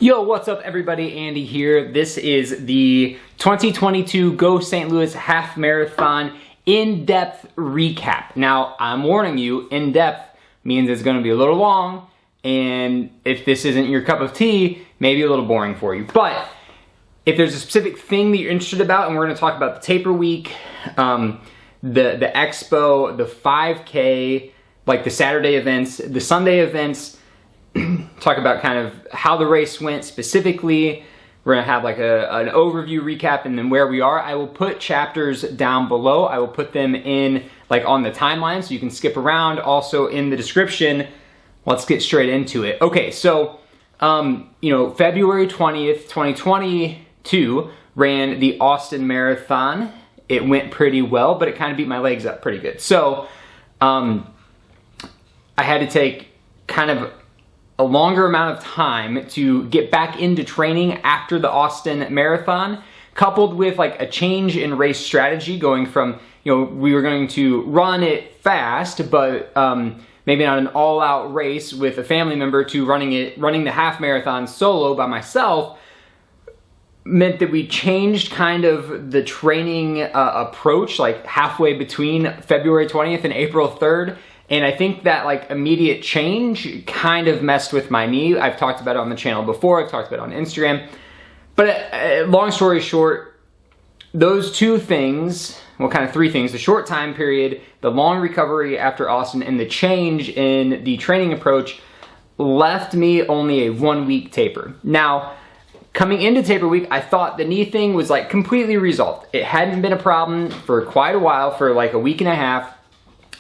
Yo, what's up everybody? Andy here. This is the 2022 Go St. Louis Half Marathon in-depth recap. Now, I'm warning you, in-depth means it's going to be a little long, and if this isn't your cup of tea, maybe a little boring for you. But if there's a specific thing that you're interested about, and we're going to talk about the taper week, the EXPO, the 5K, like the Saturday events, the Sunday events, talk about kind of how the race went specifically. We're gonna have like an overview recap and then where we are. I will put chapters down below. I will put them in like on the timeline so you can skip around. Also in the description. Let's get straight into it. Okay, so February 20th, 2022 ran the Austin Marathon. It went pretty well, but it kind of beat my legs up pretty good. So I had to take kind of a longer amount of time to get back into training after the Austin Marathon, coupled with like a change in race strategy, going from, we were going to run it fast, but maybe not an all-out race with a family member, to running the half marathon solo by myself, meant that we changed kind of the training approach like halfway between February 20th and April 3rd. And I think that like immediate change kind of messed with my knee. I've talked about it on the channel before. I've talked about it on Instagram. But long story short, those two things, well, kind of three things: the short time period, the long recovery after Austin, and the change in the training approach left me only a 1 week taper. Now, coming into taper week, I thought the knee thing was like completely resolved. It hadn't been a problem for quite a while, for like a week and a half.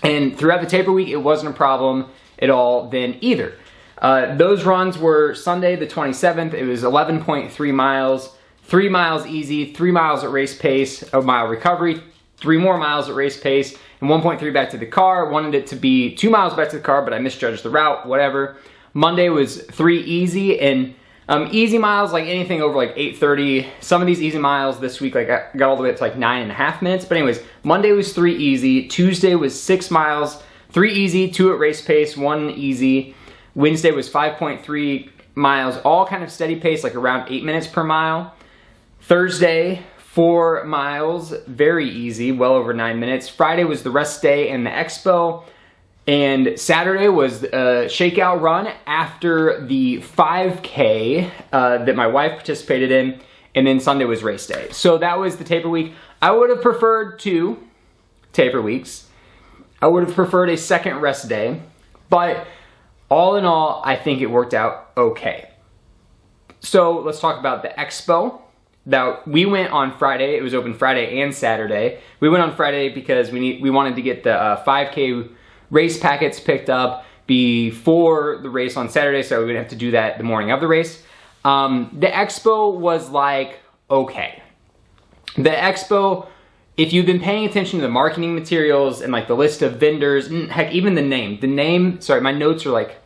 And throughout the taper week, it wasn't a problem at all then either. Those runs were Sunday the 27th. It was 11.3 miles, 3 miles easy, 3 miles at race pace, a mile recovery, 3 more miles at race pace, and 1.3 back to the car. Wanted it to be 2 miles back to the car, but I misjudged the route, whatever. Monday was 3 easy, and easy miles, like anything over like 8:30. Some of these easy miles this week, like I got all the way up to like 9.5 minutes. But anyways, Monday was 3 easy. Tuesday was 6 miles, 3 easy, 2 at race pace, 1 easy. Wednesday was 5.3 miles, all kind of steady pace, like around 8 minutes per mile. Thursday, 4 miles, very easy, well over 9 minutes. Friday was the rest day and the EXPO. And Saturday was a shakeout run after the 5K that my wife participated in, and then Sunday was race day. So that was the taper week. I would have preferred 2 taper weeks. I would have preferred a second rest day, but all in all, I think it worked out okay. So let's talk about the EXPO. That we went on Friday. It was open Friday and Saturday. We went on Friday because we wanted to get the 5K race packets picked up before the race on Saturday, so we would have to do that the morning of the race. The EXPO was like, okay. The EXPO, if you've been paying attention to the marketing materials and like the list of vendors, heck, even the name, sorry, my notes are like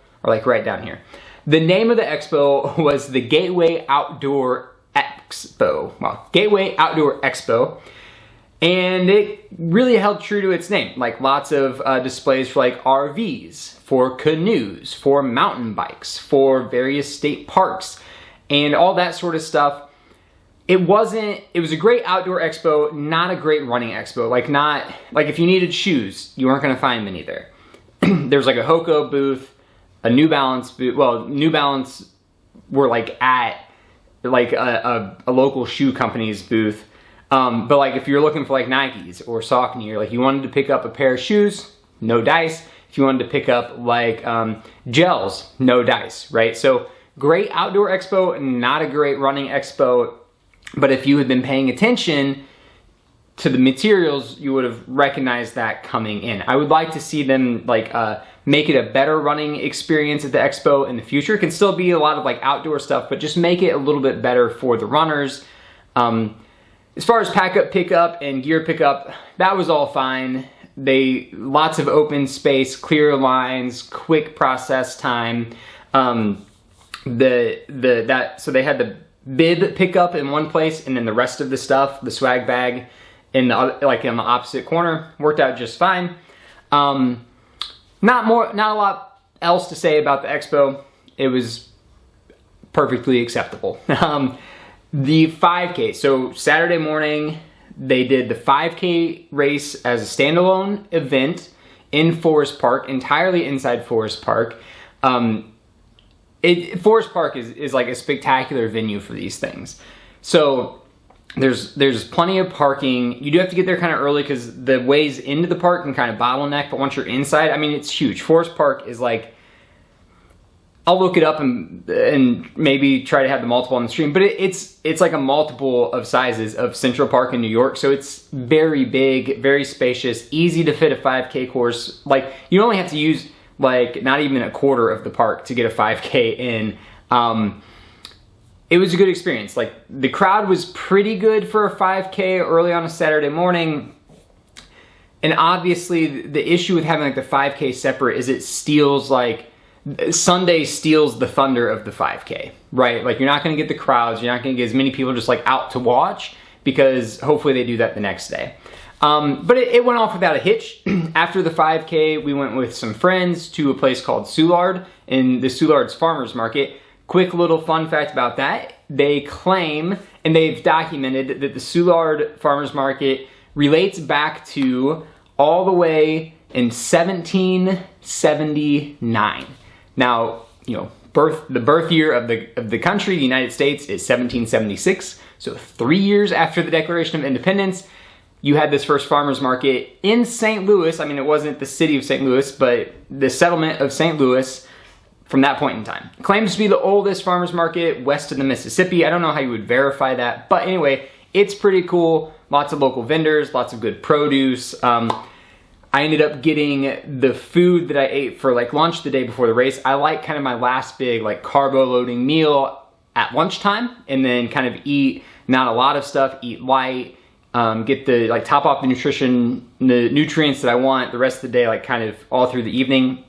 right down here. The name of the EXPO was the Gateway Outdoor Expo. Well, Gateway Outdoor Expo. And it really held true to its name, like lots of displays for like RVs, for canoes, for mountain bikes, for various state parks, and all that sort of stuff. It was a great outdoor expo, not a great running expo. Like if you needed shoes, you weren't gonna find many there. There's like a Hoka booth, a New Balance booth. Well, New Balance were like at like a local shoe company's booth. But like if you're looking for like Nikes or Saucony, or like you wanted to pick up a pair of shoes, no dice. If you wanted to pick up like gels, no dice, right? So great outdoor expo, not a great running expo. But if you had been paying attention to the materials, you would have recognized that coming in. I would like to see them like make it a better running experience at the expo in the future. It can still be a lot of like outdoor stuff, but just make it a little bit better for the runners. As far as pack up, pick up, and gear pickup, that was all fine. Lots of open space, clear lines, quick process time. So they had the bib pickup in one place, and then the rest of the stuff, the swag bag, in the opposite corner, worked out just fine. Not a lot else to say about the expo. It was perfectly acceptable. The 5K, so Saturday morning, they did the 5K race as a standalone event in Forest Park, entirely inside Forest Park. Forest Park is like a spectacular venue for these things. So there's plenty of parking. You do have to get there kind of early because the ways into the park can kind of bottleneck, but once you're inside, I mean, it's huge. Forest Park is like, I'll look it up and maybe try to have the multiple on the screen, but it's like a multiple of sizes of Central Park in New York, so it's very big, very spacious, easy to fit a 5K course. Like, you only have to use like not even a quarter of the park to get a 5K in. It was a good experience. Like, the crowd was pretty good for a 5K early on a Saturday morning. And obviously the issue with having like the 5K separate is it steals like, Sunday steals the thunder of the 5K, right? Like, you're not gonna get the crowds, you're not gonna get as many people just like out to watch, because hopefully they do that the next day. But it went off without a hitch. After the 5K, we went with some friends to a place called Soulard in the Soulard's Farmers Market. Quick little fun fact about that, they claim, and they've documented, that the Soulard Farmers Market relates back to all the way in 1779. Now, you know, the birth year of the country, the United States, is 1776. So 3 years after the Declaration of Independence, you had this first farmers market in St. Louis. I mean, it wasn't the city of St. Louis, but the settlement of St. Louis from that point in time. Claims to be the oldest farmers market west of the Mississippi. I don't know how you would verify that, but anyway, it's pretty cool. Lots of local vendors, lots of good produce. I ended up getting the food that I ate for like lunch the day before the race. I like kind of my last big like carbo loading meal at lunchtime, and then kind of eat not a lot of stuff, eat light, get the like top off the nutrients that I want the rest of the day, like kind of all through the evening.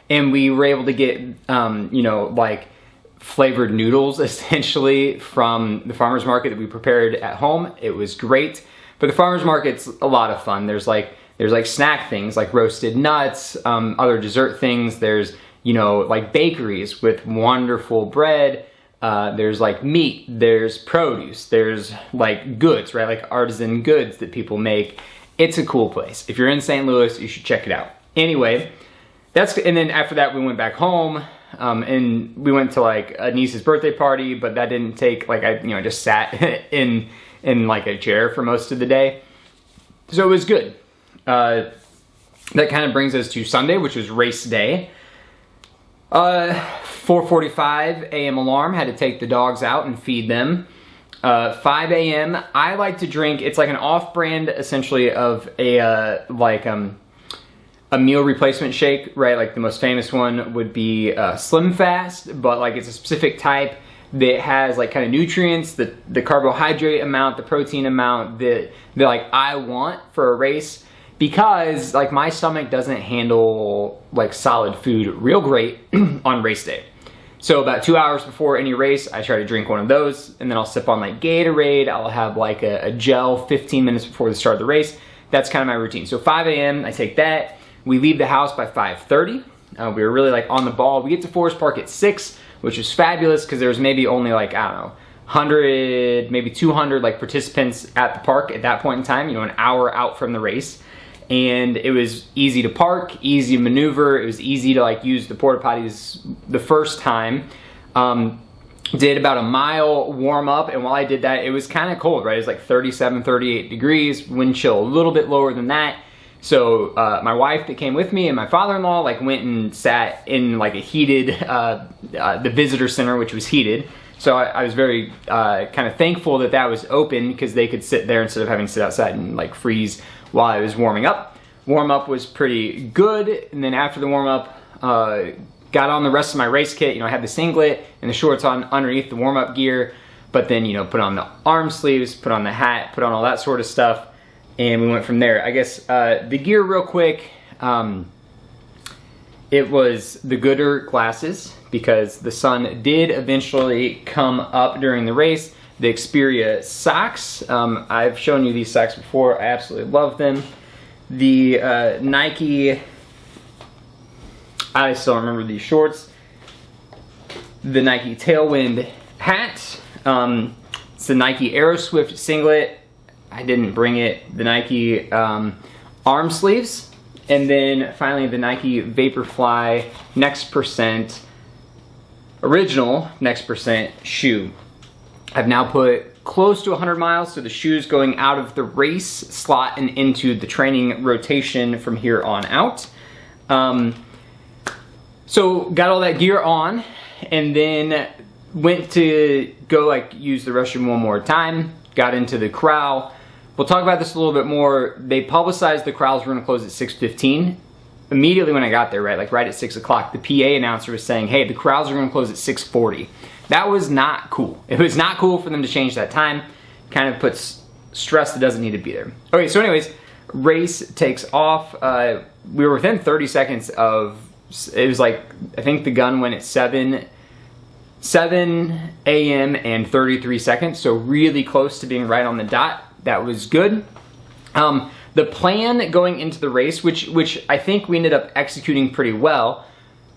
And we were able to get, you know, like flavored noodles essentially from the farmer's market that we prepared at home. It was great. But the farmer's market's a lot of fun. There's like snack things like roasted nuts, other dessert things. There's, you know, like bakeries with wonderful bread. There's like meat, there's produce, there's like goods, right? Like artisan goods that people make. It's a cool place. If you're in St. Louis, you should check it out. Anyway, and then after that we went back home, and we went to like a niece's birthday party, but that didn't take, like, I just sat in like a chair for most of the day. So it was good. That kind of brings us to Sunday, which was race day. 4:45 a.m. alarm, had to take the dogs out and feed them. 5 a.m. I like to drink, it's like an off-brand essentially of a meal replacement shake, right? Like the most famous one would be Slim Fast, but like it's a specific type that has like kind of nutrients, the carbohydrate amount, the protein amount that like I want for a race, because like my stomach doesn't handle like solid food real great on race day. So about 2 hours before any race, I try to drink one of those, and then I'll sip on like Gatorade. I'll have like a gel 15 minutes before the start of the race. That's kind of my routine. So 5 a.m. I take that. We leave the house by 5:30. We were really like on the ball. We get to Forest Park at 6, which is fabulous because there was maybe only like, I don't know, 100, maybe 200 like participants at the park at that point in time, an hour out from the race. And it was easy to park, easy to maneuver. It was easy to like use the porta potties the first time. Did about a mile warm up, and while I did that, it was kind of cold, right? It was like 37, 38 degrees, wind chill a little bit lower than that. So my wife that came with me and my father-in-law like went and sat in like a heated, the visitor center, which was heated. So I was very kind of thankful that that was open, because they could sit there instead of having to sit outside and like freeze while I was warming up. Warm up was pretty good, and then after the warm up, got on the rest of my race kit. I had the singlet and the shorts on underneath the warm up gear, but then put on the arm sleeves, put on the hat, put on all that sort of stuff, and we went from there. I guess the gear real quick, it was the Gooder glasses, because the sun did eventually come up during the race. The Xperia socks, I've shown you these socks before, I absolutely love them. The Nike, I still remember these shorts. the Nike Tailwind hat. It's the Nike Aeroswift singlet. I didn't bring it. The Nike arm sleeves. And then finally the Nike Vaporfly Next Percent, original Next Percent shoe. I've now put close to 100 miles, so the shoe's going out of the race slot and into the training rotation from here on out. So got all that gear on, and then went to go like use the restroom one more time, got into the corral. We'll talk about this a little bit more. They publicized the corrals were gonna close at 6:15. Immediately when I got there, right at 6 o'clock, the PA announcer was saying, hey, the corrals are gonna close at 6:40. That was not cool. It was not cool for them to change that time. Kind of puts stress that doesn't need to be there. Okay, so anyways, race takes off. We were within 30 seconds of, it was like, I think the gun went at 7 a.m. and 33 seconds, so really close to being right on the dot. That was good. The plan going into the race, which I think we ended up executing pretty well,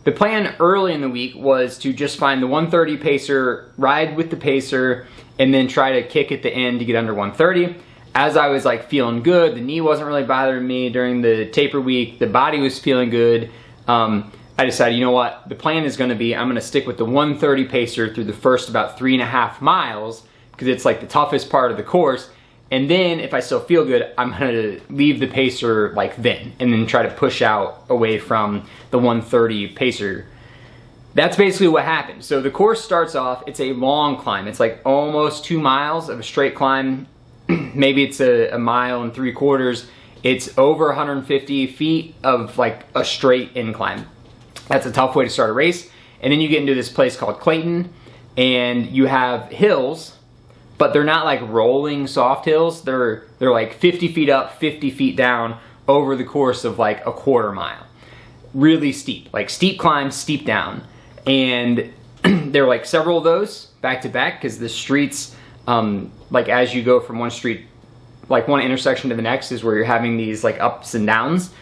the plan early in the week was to just find the 130 pacer, ride with the pacer, and then try to kick at the end to get under 130. As I was like feeling good, the knee wasn't really bothering me during the taper week, the body was feeling good, I decided, you know what, the plan is gonna be, I'm gonna stick with the 130 pacer through the first about 3.5 miles, because it's like the toughest part of the course. And then if I still feel good, I'm gonna leave the pacer like then, and then try to push out away from the 130 pacer. That's basically what happened. So the course starts off, it's a long climb. It's like almost 2 miles of a straight climb. Maybe it's a mile and 3/4. It's over 150 feet of like a straight incline. That's a tough way to start a race. And then you get into this place called Clayton, and you have hills, but they're not like rolling soft hills. They're like 50 feet up, 50 feet down over the course of like 1/4 mile. Really steep, like steep climb, steep down. And there were like several of those back to back, because the streets, like as you go from one street, like one intersection to the next is where you're having these like ups and downs.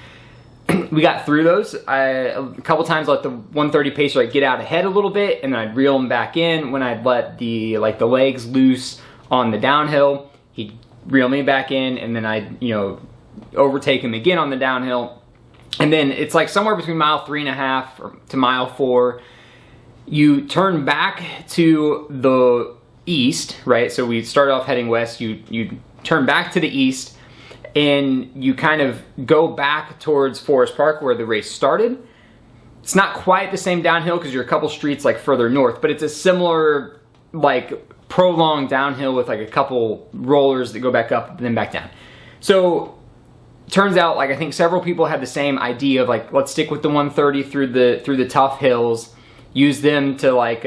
We got through those. A couple times I let the 130 pacer like get out ahead a little bit, and then I'd reel him back in. When I'd let the legs loose on the downhill, he'd reel me back in, and then I'd, you know, overtake him again on the downhill. And then it's like somewhere between mile 3.5 to mile 4, you turn back to the east, right? So we started off heading west, you turn back to the east, and you kind of go back towards Forest Park where the race started. It's not quite the same downhill because you're a couple streets like further north, but it's a similar like prolonged downhill with like a couple rollers that go back up and then back down. So turns out, like, I think several people had the same idea of like, let's stick with the 130 through the tough hills, use them to like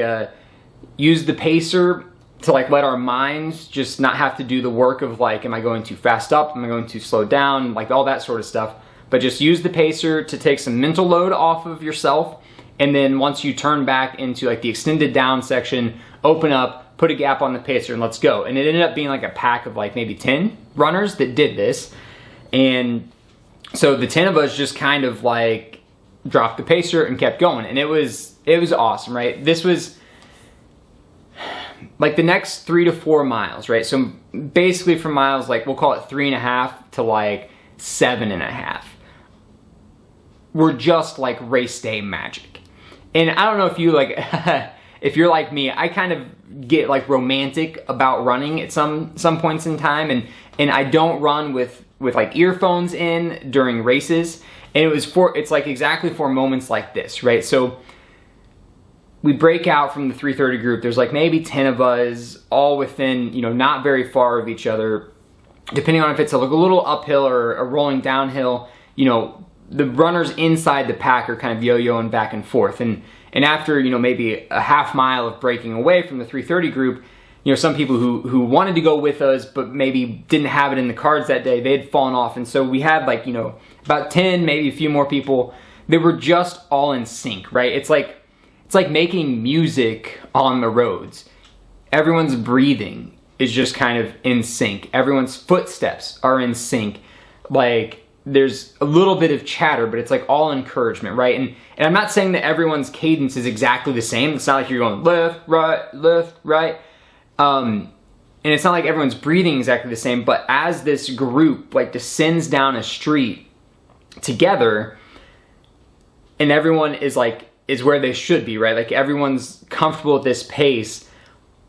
use the pacer to like let our minds just not have to do the work of like, am I going too fast up, am I going too slow down, like all that sort of stuff, but just use the pacer to take some mental load off of yourself. And then once you turn back into like the extended down section, open up, put a gap on the pacer, and let's go. And it ended up being like a pack of like maybe 10 runners that did this. And so the 10 of us just kind of like dropped the pacer and kept going. And it was awesome, right? This was like the next 3 to 4 miles, right? So basically from miles, like we'll call it 3.5 to like 7.5. We're just like race day magic. And I don't know if you like, if you're like me, I kind of get like romantic about running at some points in time, and I don't run with like earphones in during races. And it's like exactly for moments like this, right? So we break out from the 330 group. There's like maybe 10 of us, all within, you know, not very far of each other. Depending on if it's like a little uphill or a rolling downhill, you know, the runners inside the pack are kind of yo-yoing back and forth. And after, you know, maybe a half mile of breaking away from the 330 group, you know, some people who wanted to go with us, but maybe didn't have it in the cards that day, they'd fallen off. And so we had like, you know, about 10, maybe a few more people that were just all in sync, right? It's like making music on the roads. Everyone's breathing is just kind of in sync. Everyone's footsteps are in sync. Like there's a little bit of chatter, but it's like all encouragement, right? And I'm not saying that everyone's cadence is exactly the same. It's not like you're going left, right. And it's not like everyone's breathing exactly the same, but as this group like descends down a street together, and everyone is where they should be, right? Like everyone's comfortable at this pace,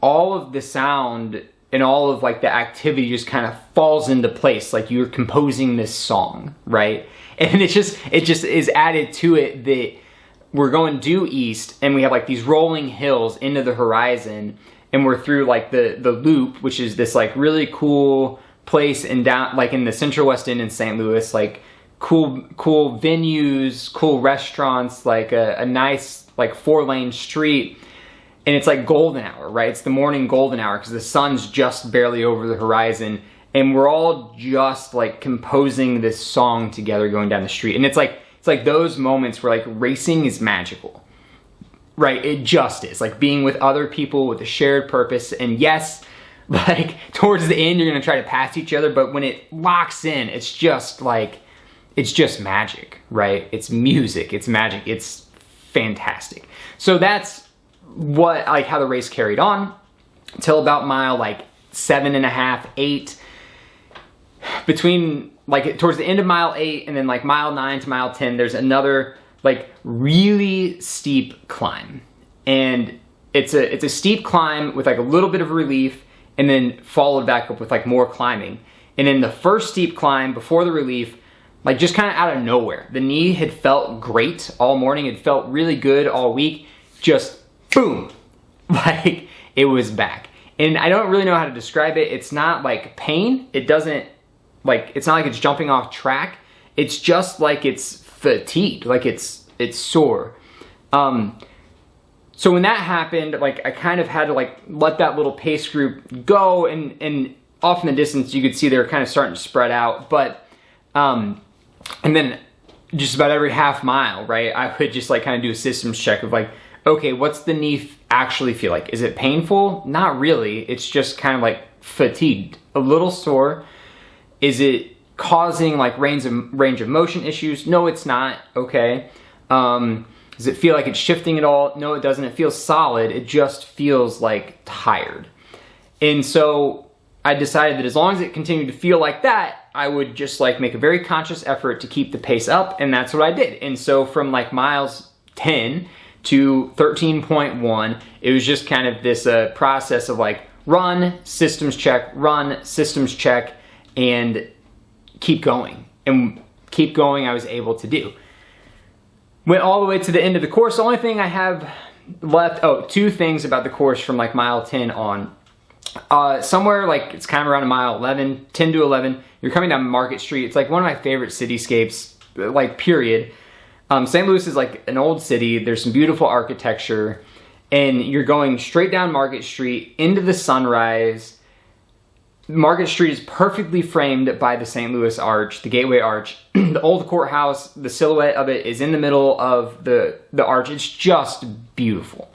all of the sound and all of like the activity just kind of falls into place, like you're composing this song, right? And it just is added to it that we're going due east, and we have like these rolling hills into the horizon, and we're through like the Loop, which is this like really cool place in down like in the Central West End in St. Louis, like cool venues, cool restaurants, like a nice like 4-lane street. And it's like golden hour, right? It's the morning golden hour because the sun's just barely over the horizon, and we're all just like composing this song together going down the street. And it's like those moments where like racing is magical, right? It just is. Like being with other people with a shared purpose. And yes, like towards the end you're gonna try to pass each other, but when it locks in, it's just like, it's just magic, right? It's music, it's magic, it's fantastic. So that's what, like how the race carried on till about mile like 7.5, 8. Between like towards the end of mile 8 and then like mile 9 to mile 10, there's another like really steep climb, and it's a steep climb with like a little bit of relief, and then followed back up with like more climbing. And in the first steep climb before the relief, like just kind of out of nowhere, the knee had felt great all morning, it felt really good all week, just boom, like it was back. And I don't really know how to describe it. It's not like pain. It doesn't like, it's not like it's jumping off track. It's just like it's fatigued, like it's sore. So when that happened, like I kind of had to like let that little pace group go, and off in the distance you could see they were kind of starting to spread out. But and then just about every half mile, right, I would just like kind of do a systems check of like, okay, what's the knee actually feel like? Is it painful? Not really. It's just kind of like fatigued, a little sore. Is it causing like range of motion issues? No, it's not. Okay. Does it feel like it's shifting at all? No, it doesn't. It feels solid. It just feels like tired. And so I decided that as long as it continued to feel like that, I would just like make a very conscious effort to keep the pace up, and that's what I did. And so from like miles 10 to 13.1, it was just kind of this process of like run, systems check, and keep going. And keep going I was able to do. Went all the way to the end of the course. The only thing I have left, two things about the course from like mile 10 on. Somewhere like, it's kind of around mile 11, 10 to 11, you're coming down Market Street. It's like one of my favorite cityscapes, like period. St. Louis is like an old city. There's some beautiful architecture, and you're going straight down Market Street into the sunrise. Market Street is perfectly framed by the St. Louis Arch, the Gateway Arch. The old courthouse, the silhouette of it is in the middle of the arch. It's just beautiful.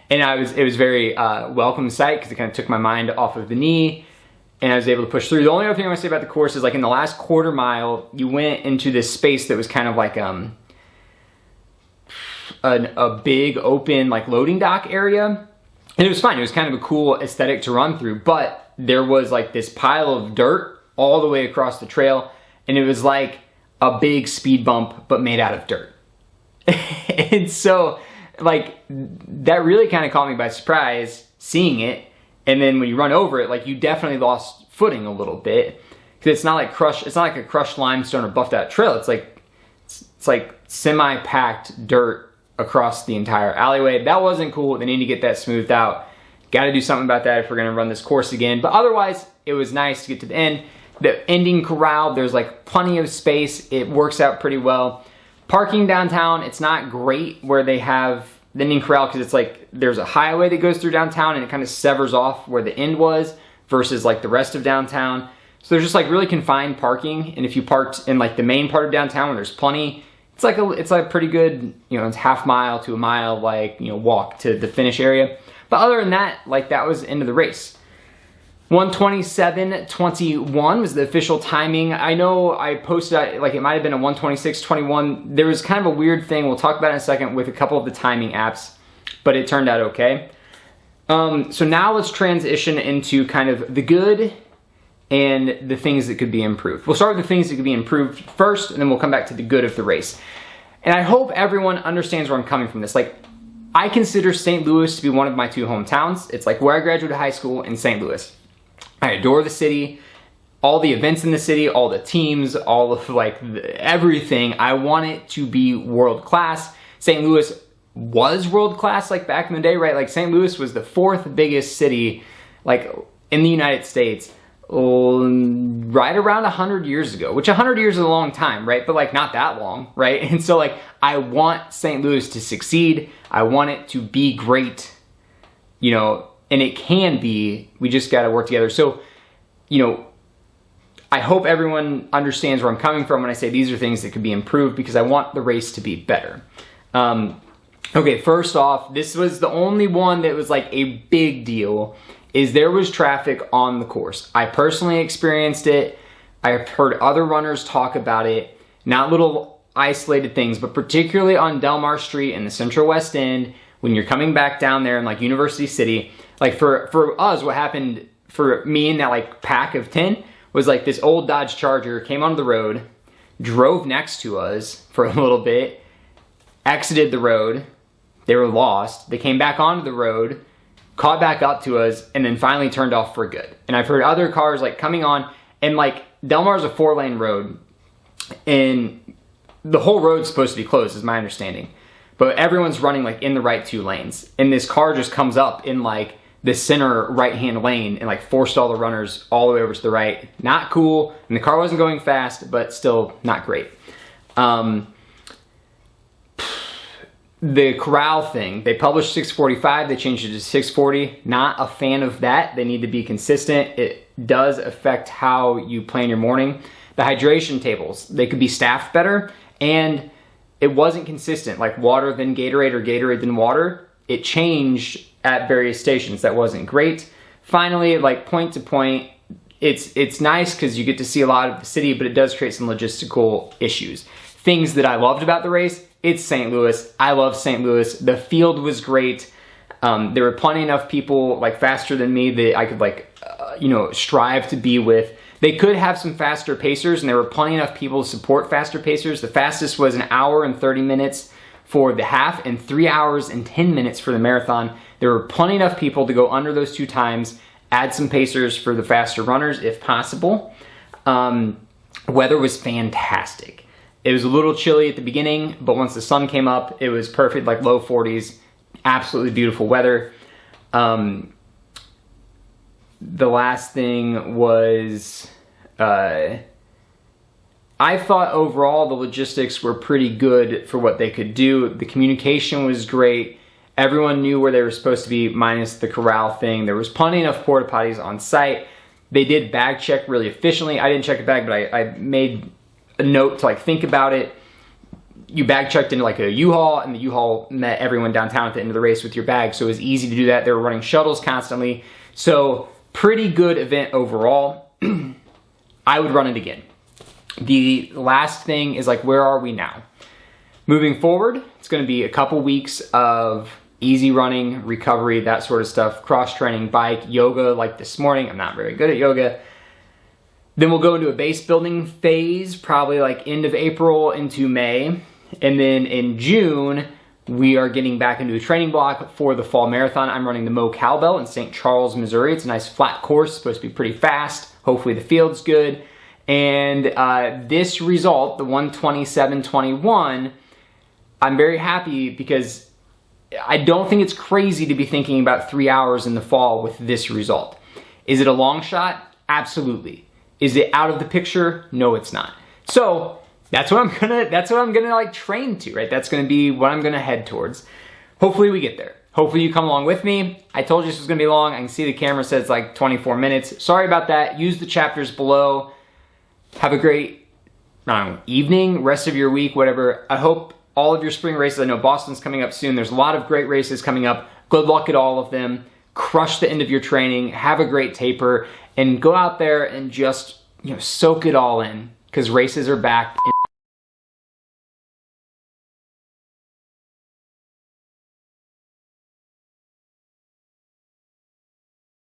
And it was very welcome sight because it kind of took my mind off of the knee, and I was able to push through. The only other thing I want to say about the course is like in the last quarter mile, you went into this space that was kind of like a big open like loading dock area. And it was fine. It was kind of a cool aesthetic to run through, but there was like this pile of dirt all the way across the trail, and it was like a big speed bump but made out of dirt. And so like that really kind of caught me by surprise seeing it. And then when you run over it, like you definitely lost footing a little bit, because it's not like a crushed limestone or buffed out trail. It's like semi-packed dirt across the entire alleyway. That wasn't cool. They need to get that smoothed out. Got to do something about that if we're going to run this course again. But otherwise, it was nice to get to the end. The ending corral, there's like plenty of space. It works out pretty well. Parking downtown, it's not great where they have the ending corral, because it's like there's a highway that goes through downtown and it kind of severs off where the end was versus like the rest of downtown. So there's just like really confined parking. And if you parked in like the main part of downtown where there's plenty, it's like pretty good, you know, it's half mile to a mile, like, you know, walk to the finish area. But other than that, like that was the end of the race. 1:27:21 was the official timing. I know I posted, like, it might have been a 1:26:21. There was kind of a weird thing, we'll talk about it in a second, with a couple of the timing apps, but it turned out okay. So now let's transition into kind of the good and the things that could be improved. We'll start with the things that could be improved first, and then we'll come back to the good of the race. And I hope everyone understands where I'm coming from this. Like, I consider St. Louis to be one of my 2 hometowns. It's like where I graduated high school, in St. Louis. I adore the city, all the events in the city, all the teams, all of like everything. I want it to be world class. St. Louis was world class like back in the day, right? Like St. Louis was the 4th biggest city like in the United States right around 100 years ago, which 100 years is a long time, right? But like not that long, right? And so like I want St. Louis to succeed. I want it to be great, you know, and it can be, we just got to work together. So, you know, I hope everyone understands where I'm coming from when I say these are things that could be improved, because I want the race to be better. Okay, first off, this was the only one that was like a big deal, is there was traffic on the course. I personally experienced it. I've heard other runners talk about it, not little isolated things, but particularly on Delmar Street in the Central West End, when you're coming back down there in like University City. Like for us, what happened for me in that like pack of 10 was like this old Dodge Charger came onto the road, drove next to us for a little bit, exited the road, they were lost, they came back onto the road, caught back up to us, and then finally turned off for good. And I've heard other cars like coming on, and like Delmar's a 4-lane road, and the whole road's supposed to be closed is my understanding. But everyone's running like in the right 2 lanes. And this car just comes up in like the center right-hand lane and like forced all the runners all the way over to the right. Not cool. And the car wasn't going fast, but still not great. The corral thing, they published 6:45, they changed it to 6:40. Not a fan of that. They need to be consistent. It does affect how you plan your morning. The hydration tables, they could be staffed better, and it wasn't consistent, like water then Gatorade or Gatorade then water. It changed at various stations. That wasn't great. Finally, like point to point, it's nice because you get to see a lot of the city, but it does create some logistical issues. Things that I loved about the race, it's St. Louis. I love St. Louis. The field was great. There were plenty enough people like faster than me that I could like, you know, strive to be with. They could have some faster pacers, and there were plenty enough people to support faster pacers. The fastest was 1 hour and 30 minutes for the half and 3 hours and 10 minutes for the marathon. There were plenty enough people to go under those 2 times, add some pacers for the faster runners if possible. Weather was fantastic. It was a little chilly at the beginning, but once the sun came up, it was perfect, like low 40s, absolutely beautiful weather. The last thing was, I thought overall the logistics were pretty good for what they could do. The communication was great. Everyone knew where they were supposed to be, minus the corral thing. There was plenty enough porta potties on site. They did bag check really efficiently. I didn't check a bag, but I made a note to like think about it. You bag checked into like a U-Haul, and the U-Haul met everyone downtown at the end of the race with your bag, so it was easy to do that. They were running shuttles constantly. So pretty good event overall. I would run it again. The last thing is like, where are we now? Moving forward, it's gonna be a couple weeks of easy running, recovery, that sort of stuff, cross-training, bike, yoga, like this morning. I'm not very good at yoga. Then we'll go into a base building phase, probably like end of April into May. And then in June, we are getting back into a training block for the fall marathon. I'm running the Mo Cowbell in St. Charles, Missouri. It's a nice flat course, supposed to be pretty fast. Hopefully the field's good. And this result, the 1:27:21, I'm very happy because I don't think it's crazy to be thinking about 3 hours in the fall with this result. Is it a long shot? Absolutely. Is it out of the picture? No, it's not. So that's what I'm gonna like train to, right? That's gonna be what I'm gonna head towards. Hopefully we get there. Hopefully you come along with me. I told you this was gonna be long. I can see the camera says like 24 minutes. Sorry about that. Use the chapters below. Have a great, I don't know, evening, rest of your week, whatever. I hope all of your spring races, I know Boston's coming up soon. There's a lot of great races coming up. Good luck at all of them. crush the end of your training, have a great taper, and go out there and just, you know, soak it all in, because races are back in